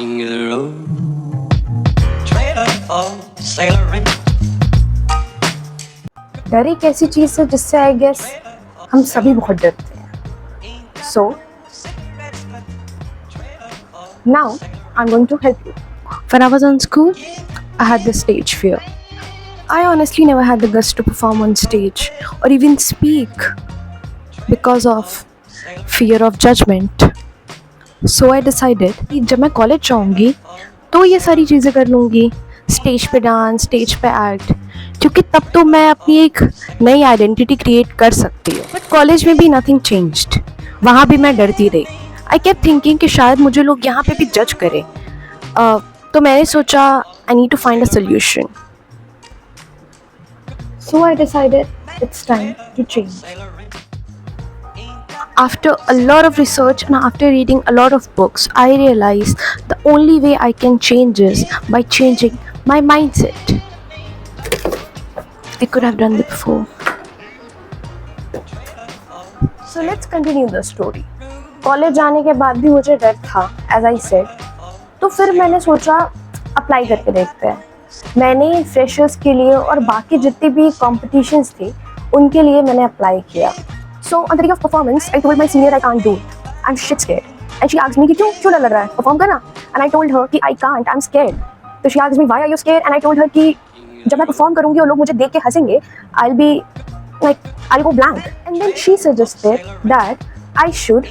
King of the road, trader or sailor in. डर एक ऐसी चीज़ है जिससे आई गेस हम सभी बहुत डरते हैं. So now I am going to help you. When I was in school, I had this stage fear. I honestly never had the guts to perform on stage or even speak because of fear of judgment. So I decided कि जब मैं college जाऊँगी तो ये सारी चीज़ें कर लूँगी, स्टेज पे डांस, स्टेज पे एक्ट, क्योंकि तब तो मैं अपनी एक नई आइडेंटिटी क्रिएट कर सकती हूँ. बट कॉलेज में भी नथिंग चेंज्ड. वहाँ भी मैं डरती रही. आई केप्ट थिंकिंग कि शायद मुझे लोग यहाँ पे भी जज करें. तो मैंने सोचा I need to find a solution. So I decided it's time to change. After a lot of research and after reading a lot of books, I realized the only way I can change is by changing my mindset. I could have done that before. So let's continue the story. College जाने के बाद भी मुझे डर था, as I said. तो फिर मैंने सोचा अप्लाई करके देखते हैं. मैंने फ्रेशर्स के लिए और बाकी जितने भी कॉम्पिटिशन्स थे उनके लिए मैंने अप्लाई किया. So on the day of performance, I told my senior I can't do it. I'm shit scared. And she asked me कि क्यों डर लग रहा है, perform करना. And I told her कि I can't, I'm scared. So she asked me why are you scared? And I told her कि जब मैं perform करूँगी और लोग मुझे देख के हंसेंगे, I'll go blank. And then she suggested that I should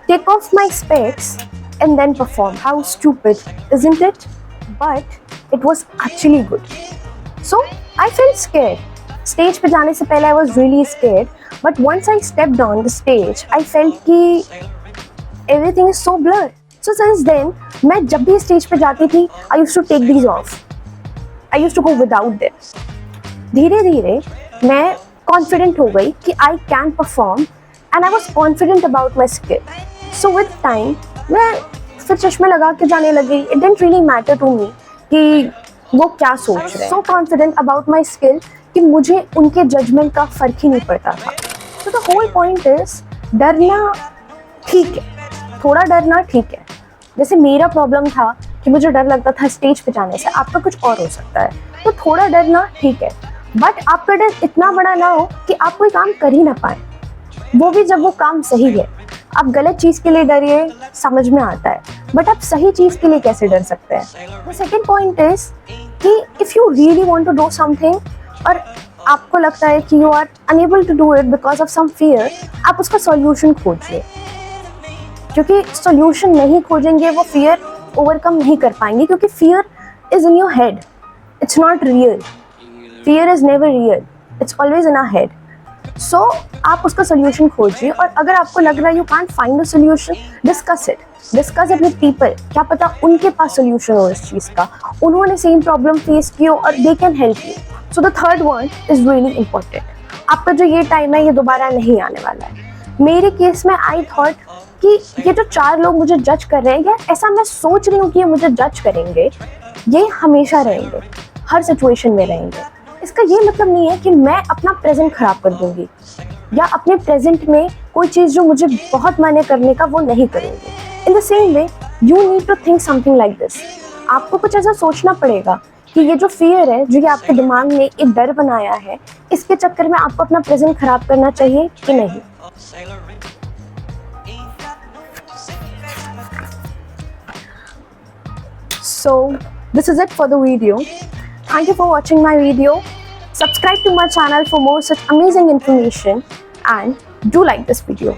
take off my specs and then perform. How stupid, isn't it? But it was actually good. So I felt scared. Stage पे जाने से पहले I was really scared. But once I stepped on the stage, I felt कि everything is so blurred. So since then, मैं जब भी stage पे जाती थी, I used to take these off. I used to go without them. धीरे धीरे मैं confident हो गई कि I can perform and I was confident about my skill. So with time, मैं फिर चश्मे लगा के जाने लगी. It didn't really matter to me कि वो क्या सोच रहे हैं. So confident about my skill कि मुझे उनके जजमेंट का फ़र्क ही नहीं पड़ता था. तो द होल पॉइंट इज डरना ठीक है, थोड़ा डरना ठीक है. जैसे मेरा प्रॉब्लम था कि मुझे डर लगता था स्टेज पे जाने से, आपका कुछ और हो सकता है. तो थोड़ा डरना ठीक है, बट आपका डर इतना बड़ा ना हो कि आप कोई काम कर ही ना पाए, वो भी जब वो काम सही है. आप गलत चीज़ के लिए डरिए, समझ में आता है, बट आप सही चीज़ के लिए कैसे डर सकते हैं. द सेकेंड पॉइंट इज कि if you really want to do something और आपको लगता है कि you are unable to do it because of some fear, आप उसका सॉल्यूशन खोजिए. क्योंकि सॉल्यूशन नहीं खोजेंगे वो फियर ओवरकम नहीं कर पाएंगे, क्योंकि fear is in your head, it's not real. Fear is never real, it's always in our head. So आप उसका सॉल्यूशन खोजिए, और अगर आपको लग रहा है you can't find a solution, discuss it with people. क्या पता उनके पास सॉल्यूशन हो इस चीज़ का, उन्होंने सेम प्रॉब्लम फेस की हो और they can help you. So the third one is really important. आपका जो ये टाइम है ये दोबारा नहीं आने वाला है. मेरे केस में आई थॉट कि ये जो 4 लोग मुझे जज कर रहे हैं, या ऐसा मैं सोच रही हूँ कि ये मुझे जज करेंगे, ये हमेशा रहेंगे, हर सिचुएशन में रहेंगे. इसका ये मतलब नहीं है कि मैं अपना प्रेजेंट खराब कर दूंगी या अपने प्रेजेंट में कोई चीज़ जो मुझे बहुत मायने करने का वो नहीं करूँगी. In the same way you need to think something like this. आपको कुछ ऐसा सोचना पड़ेगा कि ये जो फियर है, जो ये आपके दिमाग में एक डर बनाया है, इसके चक्कर में आपको अपना प्रेजेंट खराब करना चाहिए कि नहीं. So this is it for the video. Thank you for watching my video. Subscribe to my channel for more such amazing information and do like this video.